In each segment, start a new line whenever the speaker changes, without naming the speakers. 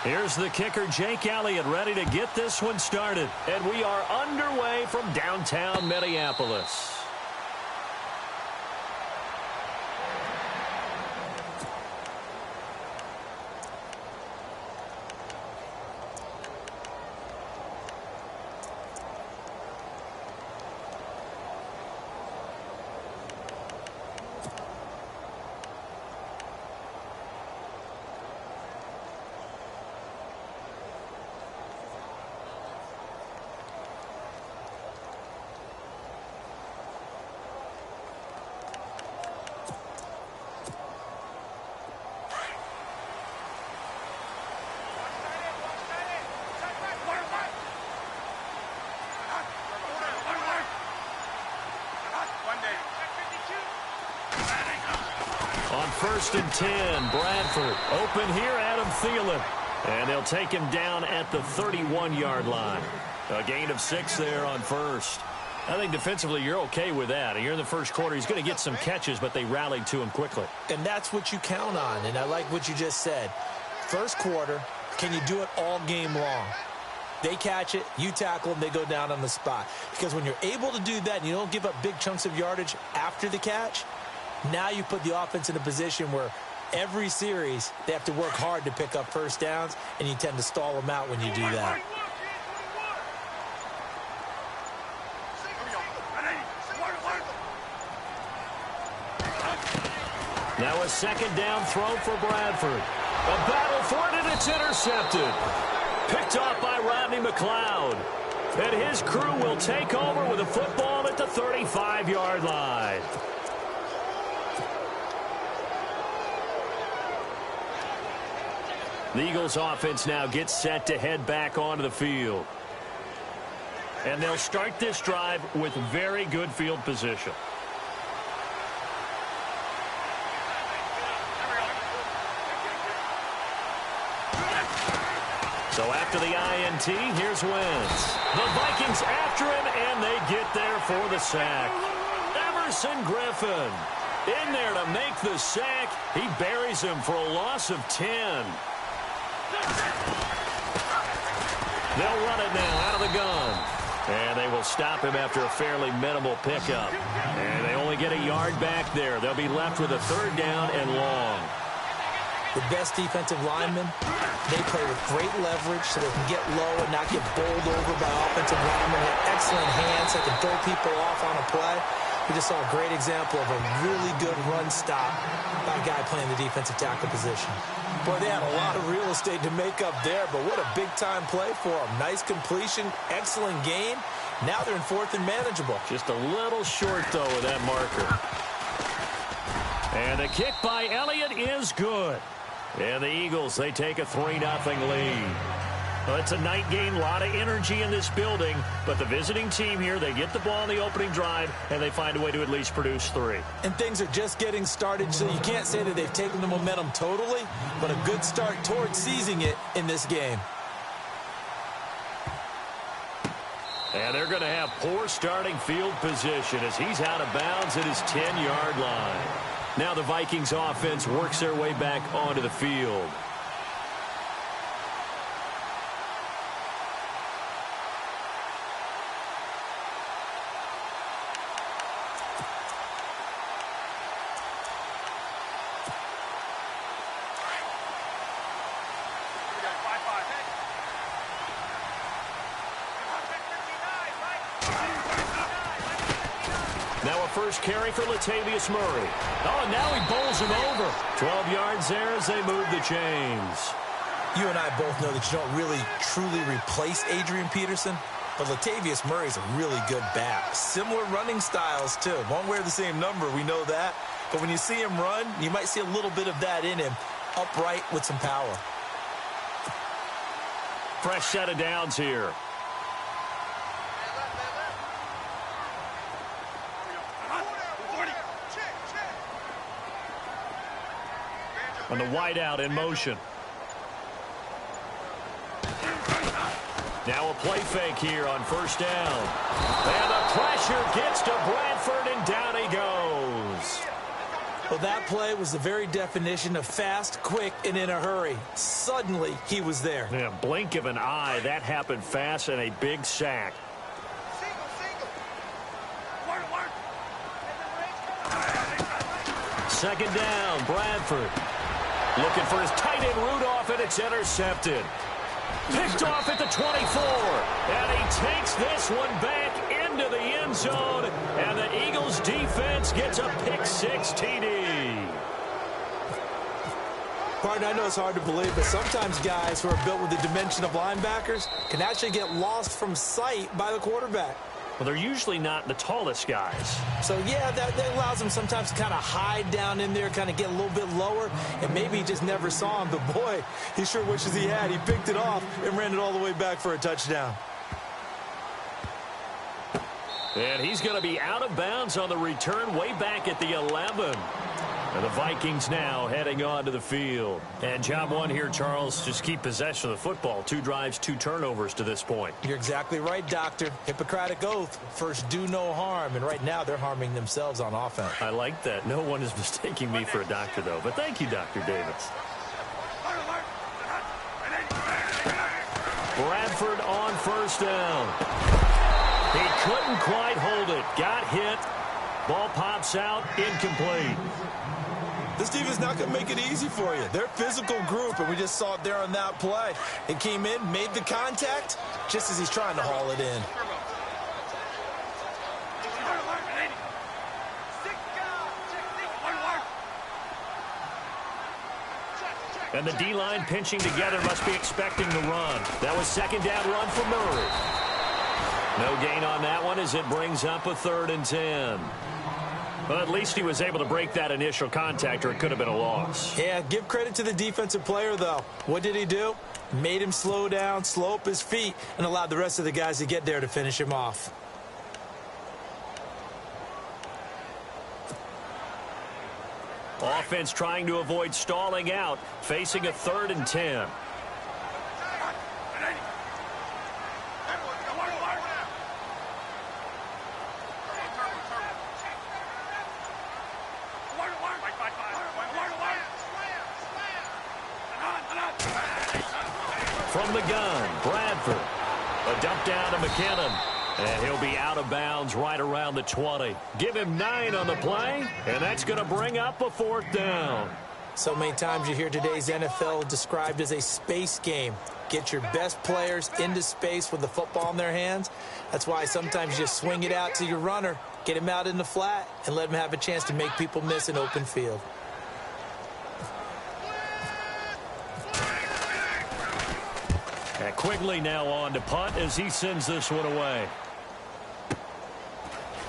Here's the kicker, Jake Elliott, ready to get this one started. And we are underway from downtown Minneapolis. On 1st and 10, Bradford open here, Adam Thielen. And they'll take him down at the 31-yard line. A gain of 6 there on first. I think defensively you're okay with that. You're in the first quarter. He's going to get some catches, but they rallied to him quickly.
And that's what you count on, and I like what you just said. First quarter, can you do it all game long? They catch it, you tackle them, they go down on the spot. Because when you're able to do that and you don't give up big chunks of yardage after the catch, now you put the offense in a position where every series they have to work hard to pick up first downs, and you tend to stall them out when you do that.
Now a second down throw for Bradford. A battle for it, and it's intercepted. Picked off by Rodney McLeod. And his crew will take over with a football at the 35-yard line. The Eagles offense now gets set to head back onto the field. And they'll start this drive with very good field position. So after the INT, here's Wentz. The Vikings after him, and they get there for the sack. Everson Griffin in there to make the sack. He buries him for a loss of 10. They'll run it now out of the gun. And they will stop him after a fairly minimal pickup. And they only get a yard back there. They'll be left with a 3rd down and long.
The best defensive linemen, they play with great leverage so they can get low and not get bowled over by offensive linemen. They have excellent hands. They can throw people off on a play. We just saw a great example of a really good run stop by a guy playing the defensive tackle position. Boy, they had a lot of real estate to make up there, but what a big-time play for them. Nice completion, excellent gain. Now they're in 4th and manageable.
Just a little short, though, with that marker. And the kick by Elliott is good. And the Eagles, they take a 3-0 lead. Well, it's a night game, a lot of energy in this building, but the visiting team here, they get the ball in the opening drive, and they find a way to at least produce 3.
And things are just getting started, so you can't say that they've taken the momentum totally, but a good start towards seizing it in this game.
And they're going to have poor starting field position as he's out of bounds at his 10-yard line. Now the Vikings offense works their way back onto the field. Now a first carry for Latavius Murray. Oh, and now he bowls him over. 12 yards there as they move the chains.
You and I both know that you don't really truly replace Adrian Peterson, but Latavius Murray's a really good back. Similar running styles, too. Won't wear the same number, we know that. But when you see him run, you might see a little bit of that in him, upright with some power.
Fresh set of downs here. And the wideout in motion. Now a play fake here on first down. And the pressure gets to Bradford, and down he goes.
Well, that play was the very definition of fast, quick, and in a hurry. Suddenly, he was there.
Yeah, blink of an eye. That happened fast and a big sack. Second down, Bradford. Looking for his tight end Rudolph, and it's intercepted. Picked off at the 24. And he takes this one back into the end zone. And the Eagles defense gets a pick-6 TD.
Partner, I know it's hard to believe, but sometimes guys who are built with the dimension of linebackers can actually get lost from sight by the quarterback.
Well, they're usually not the tallest guys.
So, yeah, that allows them sometimes to kind of hide down in there, kind of get a little bit lower, and maybe he just never saw him. But, boy, he sure wishes he had. He picked it off and ran it all the way back for a touchdown.
And he's going to be out of bounds on the return way back at the 11. And the Vikings now heading on to the field. And job one here, Charles, just keep possession of the football. 2 drives, 2 turnovers to this point.
You're exactly right, Doctor. Hippocratic oath. First, do no harm. And right now, they're harming themselves on offense.
I like that. No one is mistaking me for a doctor, though. But thank you, Dr. Davis. Bradford on first down. He couldn't quite hold it. Got hit. Ball pops out. Incomplete.
This team is not going to make it easy for you. They're a physical group, and we just saw it there on that play. It came in, made the contact, just as he's trying to haul it in.
And the D-line pinching together must be expecting the run. That was second down run for Murray. No gain on that one as it brings up a 3rd and 10. Well, at least he was able to break that initial contact, or it could have been a loss.
Yeah, give credit to the defensive player, though. What did he do? Made him slow down, slow up his feet, and allowed the rest of the guys to get there to finish him off.
Offense trying to avoid stalling out, facing a 3rd and 10. From the gun, Bradford. A dump down to McKinnon. And he'll be out of bounds right around the 20. Give him 9 on the play, and that's going to bring up a 4th down.
So many times you hear today's NFL described as a space game. Get your best players into space with the football in their hands. That's why sometimes you just swing it out to your runner, get him out in the flat, and let him have a chance to make people miss an open field.
And Quigley now on to punt as he sends this one away.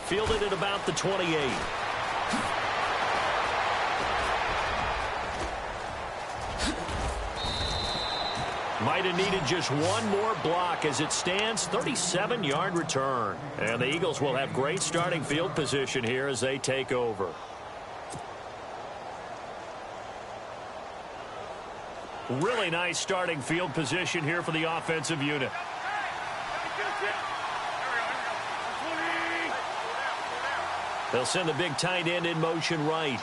Fielded at about the 28. Might have needed just one more block as it stands. 37-yard return. And the Eagles will have great starting field position here as they take over. Really nice starting field position here for the offensive unit. They'll send the big tight end in motion right.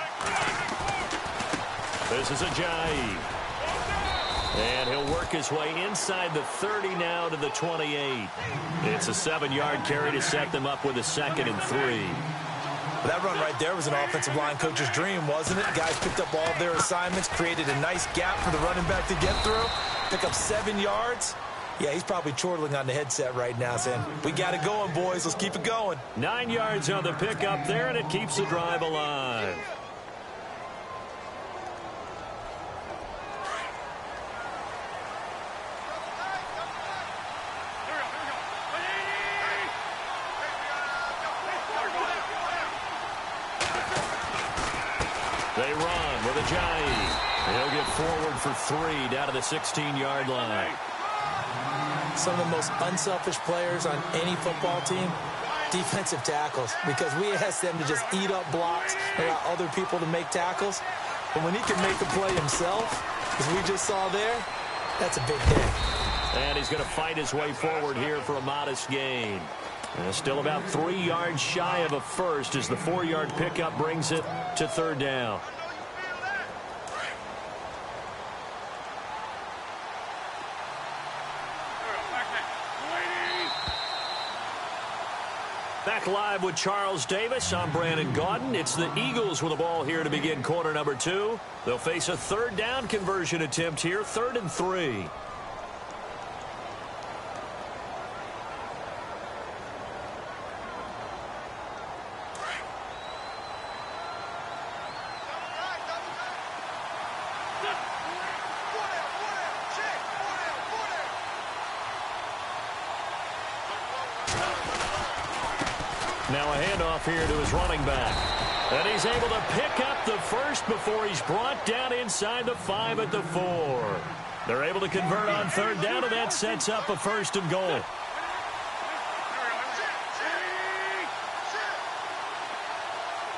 This is Ajayi. And he'll work his way inside the 30 now to the 28. It's a 7-yard carry to set them up with a 2nd and 3.
That run right there was an offensive line coach's dream, wasn't it? Guys picked up all of their assignments, created a nice gap for the running back to get through, pick up 7 yards. Yeah, he's probably chortling on the headset right now saying, we got it going, boys. Let's keep it going.
9 yards on the pickup there, and it keeps the drive alive. They run with Ajayi. He'll get forward for 3 down to the 16-yard line.
Some of the most unselfish players on any football team, defensive tackles, because we ask them to just eat up blocks and allow other people to make tackles. But when he can make a play himself, as we just saw there, that's a big day.
And he's going to fight his way forward here for a modest gain. Still about 3 yards shy of a first as the 4-yard pickup brings it to third down. Back live with Charles Davis. I'm Brandon Gaudin. It's the Eagles with the ball here to begin quarter number 2. They'll face a third down conversion attempt here, 3rd and 3. Now a handoff here to his running back. And he's able to pick up the first before he's brought down inside the 5 at the 4. They're able to convert on third down, and that sets up a 1st and goal.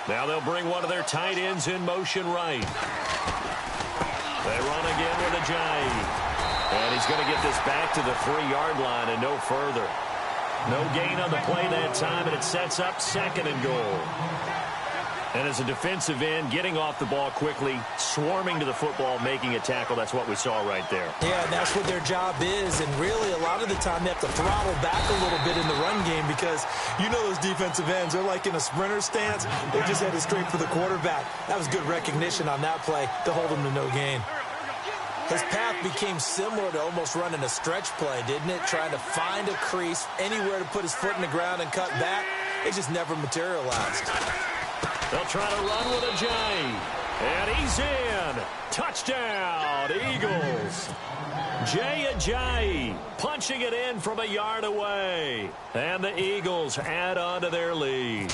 Now they'll bring one of their tight ends in motion right. They run again with Ajayi. And he's going to get this back to the 3-yard line and no further. No gain on the play that time, and it sets up 2nd and goal. And as a defensive end, getting off the ball quickly, swarming to the football, making a tackle, that's what we saw right there.
Yeah, and that's what their job is, and really a lot of the time they have to throttle back a little bit in the run game because you know those defensive ends, they're like in a sprinter stance. They just headed straight for the quarterback. That was good recognition on that play to hold him to no gain. His path became similar to almost running a stretch play, didn't it? Trying to find a crease, anywhere to put his foot in the ground and cut back. It just never materialized.
They'll try to run with Ajayi. And he's in. Touchdown, Eagles. Jay Ajayi punching it in from a yard away. And the Eagles add on to their lead.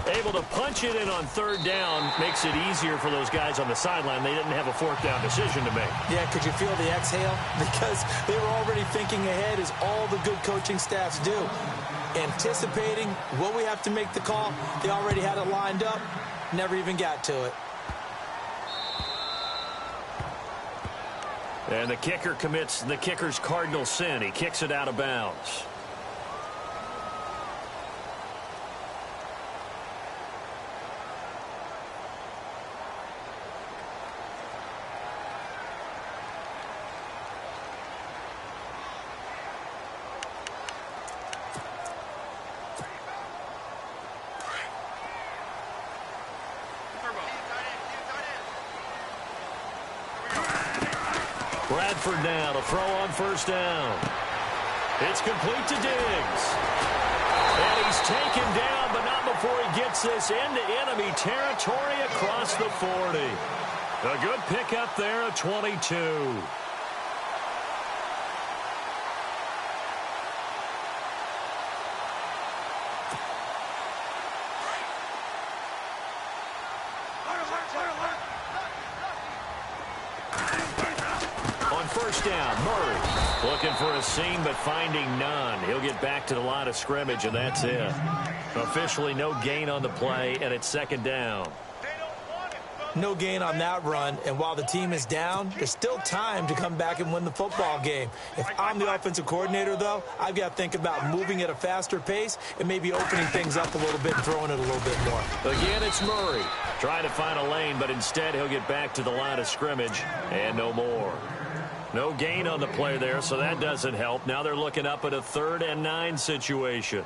Able to punch it in on third down makes it easier for those guys on the sideline. They didn't have a 4th down decision to make.
Yeah, could you feel the exhale? Because they were already thinking ahead, as all the good coaching staffs do. Anticipating, will we have to make the call? They already had it lined up, never even got to it.
And the kicker commits the kicker's cardinal sin. He kicks it out of bounds. Bradford now to throw on 1st down. It's complete to Diggs. And he's taken down, but not before he gets this into enemy territory across the 40. A good pickup there at 22. First down, Murray looking for a seam but finding none. He'll get back to the line of scrimmage, and that's it. Officially no gain on the play, and it's 2nd down.
No gain on that run, and while the team is down, there's still time to come back and win the football game. If I'm the offensive coordinator, though, I've got to think about moving at a faster pace and maybe opening things up a little bit and throwing it a little bit more.
Again, it's Murray trying to find a lane, but instead he'll get back to the line of scrimmage and no more. No gain on the play there, so that doesn't help. Now they're looking up at a 3rd and 9 situation.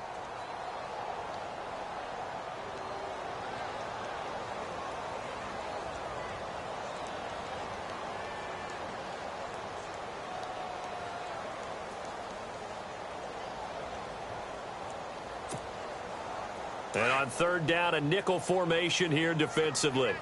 And on 3rd down, a nickel formation here defensively.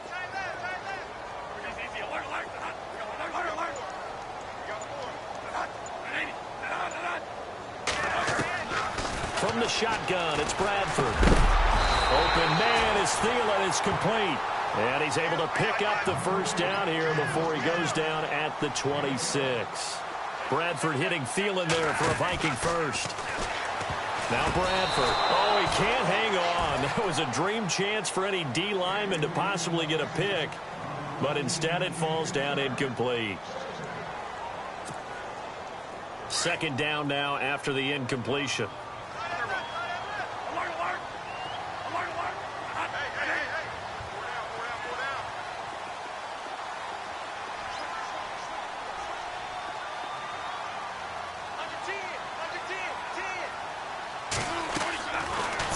From the shotgun, it's Bradford. Open man is Thielen. It's complete. And he's able to pick up the 1st down here before he goes down at the 26. Bradford hitting Thielen there for a Viking first. Now Bradford. Oh, he can't hang on. That was a dream chance for any D lineman to possibly get a pick. But instead it falls down incomplete. 2nd down now after the incompletion.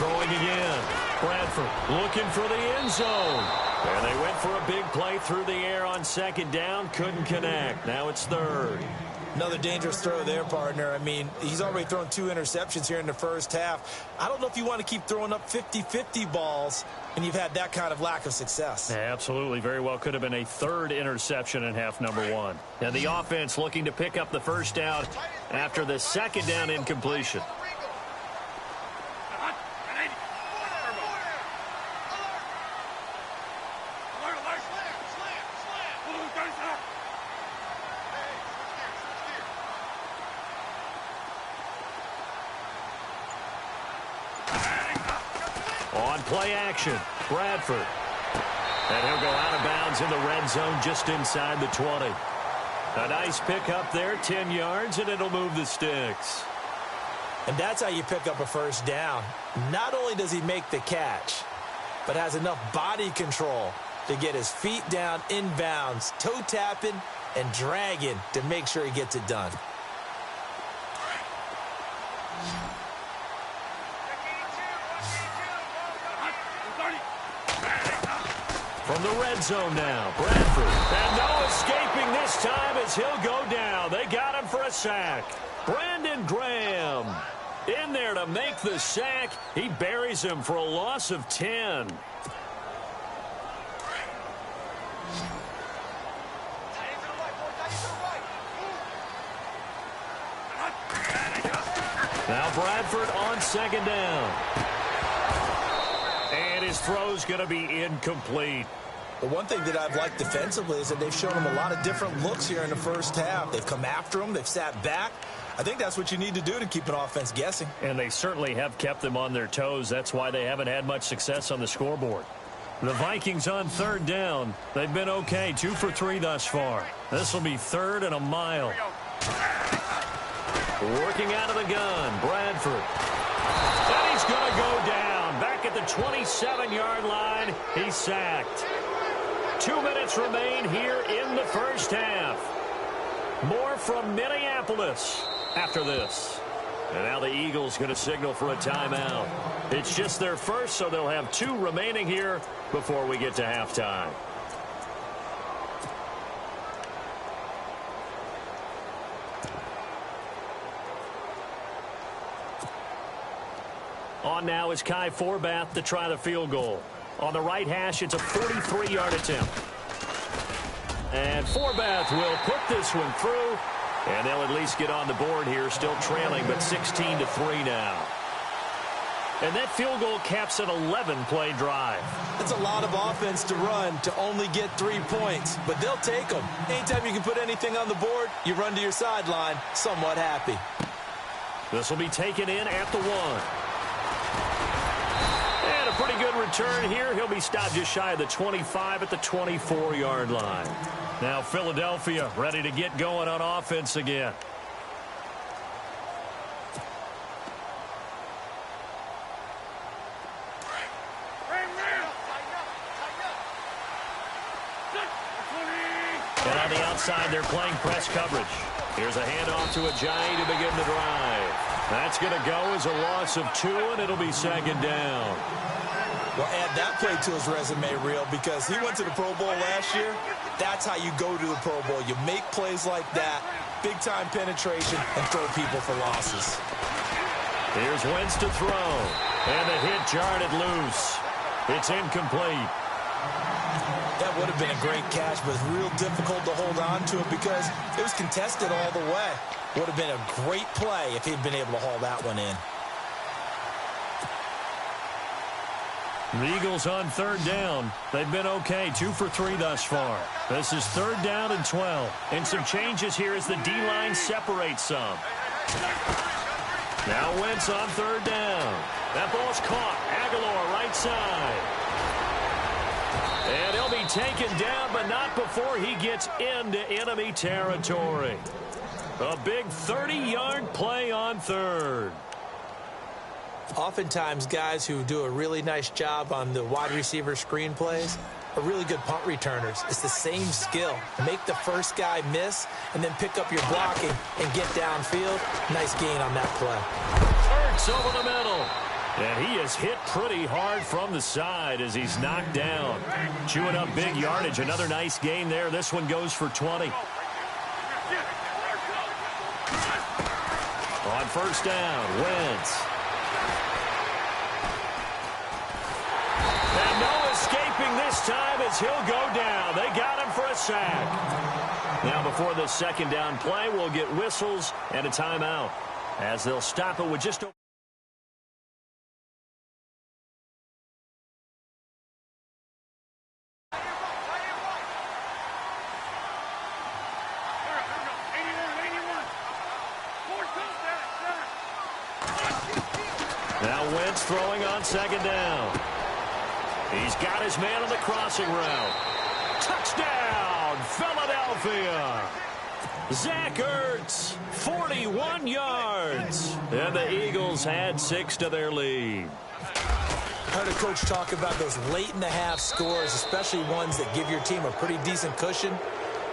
throwing again. Bradford looking for the end zone. And they went for a big play through the air on second down. Couldn't connect. Now it's third.
Another dangerous throw there, partner. I mean, he's already thrown 2 interceptions here in the first half. I don't know if you want to keep throwing up 50-50 balls when you've had that kind of lack of success.
Yeah, absolutely. Very well could have been a third interception in half number 1. And the offense looking to pick up the first down after the second down incompletion. On play action, Bradford. And he'll go out of bounds in the red zone just inside the 20. A nice pickup there, 10 yards, and it'll move the sticks.
And that's how you pick up a first down. Not only does he make the catch, but has enough body control to get his feet down inbounds, toe tapping and dragging to make sure he gets it done.
From the red zone now, Bradford. And no escaping this time as he'll go down. They got him for a sack. Brandon Graham in there to make the sack. He buries him for a loss of 10. Now Bradford on second down. And his throw's going to be incomplete.
The one thing that I've liked defensively is that they've shown him a lot of different looks here in the first half. They've come after him. They've sat back. I think that's what you need to do to keep an offense guessing.
And they certainly have kept them on their toes. That's why they haven't had much success on the scoreboard. The Vikings on third down. They've been okay, 2 for 3 thus far. This will be third and a mile. Working out of the gun, Bradford. And he's going to go down. Back at the 27-yard line, he's sacked. 2 minutes remain here in the first half. More from Minneapolis after this. And now the Eagles going to signal for a timeout. It's just their first, so they'll have 2 remaining here before we get to halftime. On now is Kai Forbath to try the field goal. On the right hash, it's a 43-yard attempt. And Forbath will put this one through, and they'll at least get on the board here, still trailing, but 16-3 now. And that field goal caps an 11-play drive.
That's a lot of offense to run to only get 3 points, but they'll take them. Anytime you can put anything on the board, you run to your sideline somewhat happy.
This will be taken in at the 1. And a pretty good return here. He'll be stopped just shy of the 25 at the 24-yard line. Now Philadelphia ready to get going on offense again. And on the outside, they're playing press coverage. Here's a handoff to Ajayi to begin the drive. That's going to go as a loss of 2, and it'll be second down.
Well, add that play to his resume reel because he went to the Pro Bowl last year. That's how you go to the Pro Bowl. You make plays like that, big-time penetration, and throw people for losses.
Here's Wentz to throw, and the hit jarred it loose. It's incomplete.
That would have been a great catch, but it's real difficult to hold on to it because it was contested all the way. Would have been a great play if he'd been able to haul that one in.
The Eagles on third down. They've been okay, 2 for 3 thus far. This is third down and 12. And some changes here as the D-line separates some. Now Wentz on third down. That ball's caught. Aguilar right side. And he'll be taken down, but not before he gets into enemy territory. A big 30-yard play on third.
Oftentimes, guys who do a really nice job on the wide receiver screen plays are really good punt returners. It's the same skill. Make the first guy miss and then pick up your blocking and get downfield. Nice gain on that play.
Hurts over the middle. And he is hit pretty hard from the side as he's knocked down. Chewing up big yardage. Another nice gain there. This one goes for 20. On first down, Wentz. And no escaping this time as he'll go down. They got him for a sack. Now before the second down play, we'll get whistles and a timeout as they'll stop it with just a... Now Wentz throwing on second down. He's got his man on the crossing route. Touchdown, Philadelphia. Zach Ertz, 41 yards. And the Eagles add 6 to their lead.
I heard a coach talk about those late-in-the-half scores, especially ones that give your team a pretty decent cushion.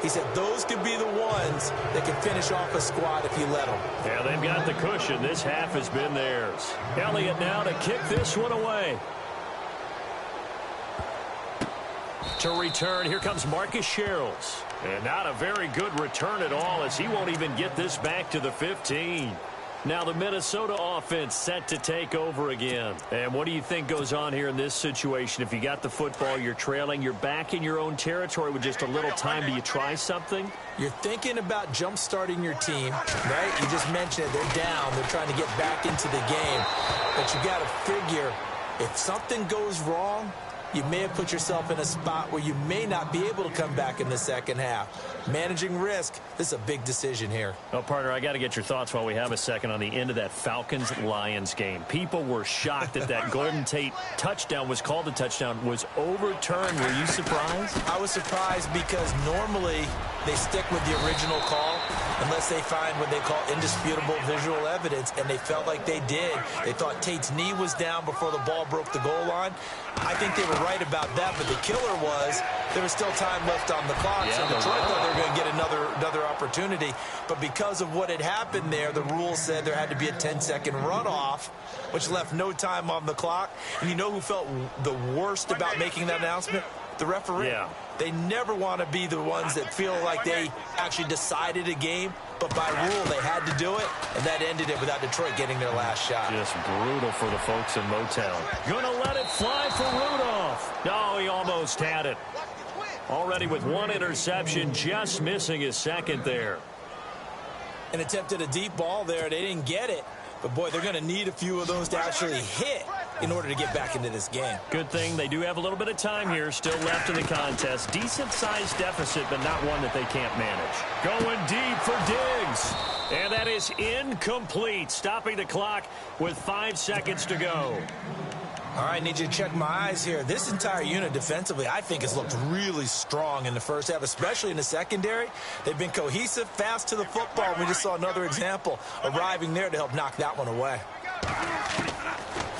He said those could be the ones that can finish off a squad if you let them.
Yeah, they've got the cushion. This half has been theirs. Elliott now to kick this one away. To return, here comes Marcus Sherrills. And not a very good return at all as he won't even get this back to the 15. Now the Minnesota offense set to take over again. And what do you think goes on here in this situation? If you got the football, you're trailing, you're back in your own territory with just a little time. Do you try something?
You're thinking about jump-starting your team, right? You just mentioned it. They're down. They're trying to get back into the game. But you got to figure, if something goes wrong, you may have put yourself in a spot where you may not be able to come back in the second half. Managing risk, this is a big decision here.
Well, partner, I got to get your thoughts while we have a second on the end of that Falcons-Lions game. People were shocked that that Golden Tate touchdown was called a touchdown, was overturned. Were you surprised?
I was surprised because normally they stick with the original call unless they find what they call indisputable visual evidence, and they felt like they did. They thought Tate's knee was down before the ball broke the goal line. I think they were right about that, but the killer was there was still time left on the clock, so Detroit thought they were going to get another opportunity. But because of what had happened there, the rule said there had to be a 10-second runoff, which left no time on the clock. And you know who felt the worst about making that announcement? The referee.
Yeah.
They never want to be the ones that feel like they actually decided a game, but by rule they had to do it, and that ended it without Detroit getting their last shot.
Just brutal for the folks in Motown. Gonna let it fly for Rudolph. No, he almost had it. Already with one interception, just missing his second there.
And attempted a deep ball there. They didn't get it. But, boy, they're going to need a few of those to actually hit in order to get back into this game.
Good thing they do have a little bit of time here still left in the contest. Decent-sized deficit, but not one that they can't manage. Going deep for Diggs. And that is incomplete. Stopping the clock with 5 seconds to go.
All right, need you to check my eyes here. This entire unit defensively, I think, has looked really strong in the first half, especially in the secondary. They've been cohesive, fast to the football. We just saw another example arriving there to help knock that one away.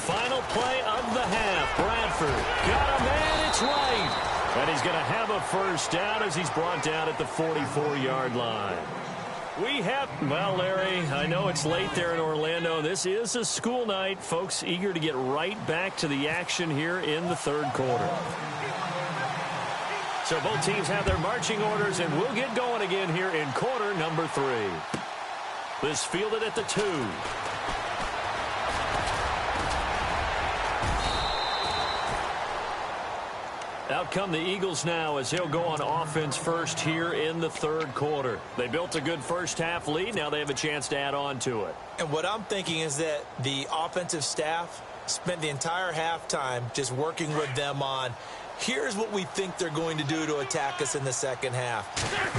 Final play of the half. Bradford got a man. It's right. And he's going to have a first down as he's brought down at the 44-yard line. We have, well, Larry, I know it's late there in Orlando. This is a school night. Folks eager to get right back to the action here in the third quarter. So both teams have their marching orders, and we'll get going again here in quarter number 3. This fielded at the 2. Out come the Eagles now as he'll go on offense first here in the third quarter. They built a good first half lead. Now they have a chance to add on to it.
And what I'm thinking is that the offensive staff spent the entire halftime just working with them on, here's what we think they're going to do to attack us in the second half.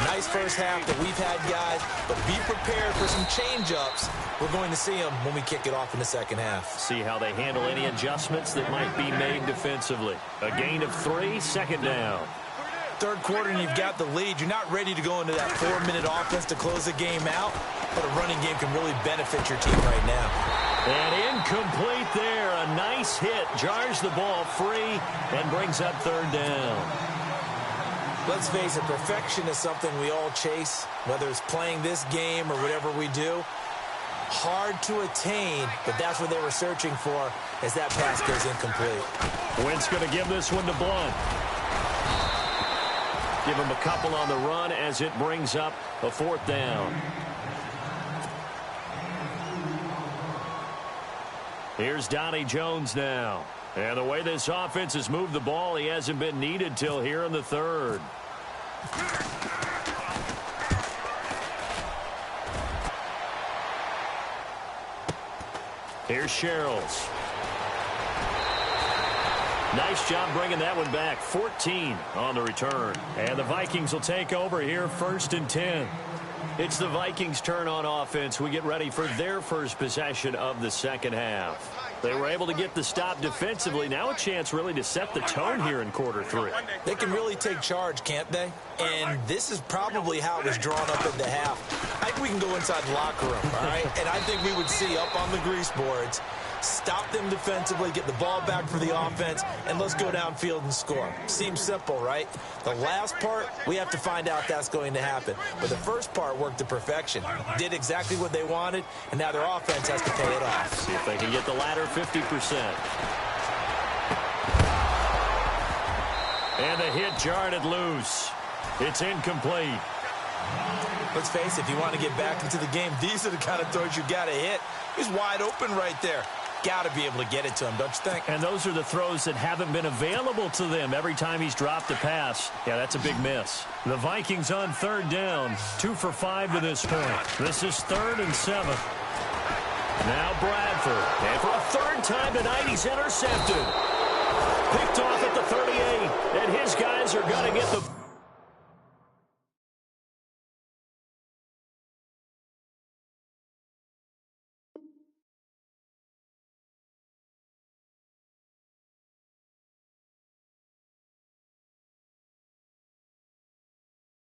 Nice first half that we've had, guys, but be prepared for some change-ups. We're going to see them when we kick it off in the second half.
See how they handle any adjustments that might be made defensively. A gain of 3, second down.
Third quarter and you've got the lead. You're not ready to go into that 4-minute offense to close the game out, but a running game can really benefit your team right now.
And incomplete there. A nice hit. Jars the ball free and brings up third down.
Let's face it, perfection is something we all chase, whether it's playing this game or whatever we do. Hard to attain, but that's what they were searching for as that pass goes incomplete.
Wentz going to give this one to Blunt. Give him a couple on the run as it brings up a 4th down. Here's Donnie Jones now. And the way this offense has moved the ball, he hasn't been needed till here in the 3rd. Here's Sherrills. Nice job bringing that one back. 14 on the return. And the Vikings will take over here 1st and 10. It's the Vikings' turn on offense. We get ready for their first possession of the second half. They were able to get the stop defensively. Now a chance really to set the tone here in quarter 3.
They can really take charge, can't they? And this is probably how it was drawn up in the half. I think we can go inside the locker room, all right? And I think we would see up on the grease boards, stop them defensively, get the ball back for the offense, and let's go downfield and score. Seems simple, right? The last part, we have to find out that's going to happen. But the first part worked to perfection. Did exactly what they wanted, and now their offense has to pay it off.
See if they can get the latter 50%. And the hit jarred it loose. It's incomplete.
Let's face it, if you want to get back into the game, these are the kind of throws you got to hit. He's wide open right there. Got to be able to get it to him, don't you think?
And those are the throws that haven't been available to them every time he's dropped a pass. Yeah, that's a big miss. The Vikings on 3rd down, 2 for 5 to this point. This is 3rd and 7. Now Bradford. And for a 3rd time tonight, he's intercepted. Picked off at the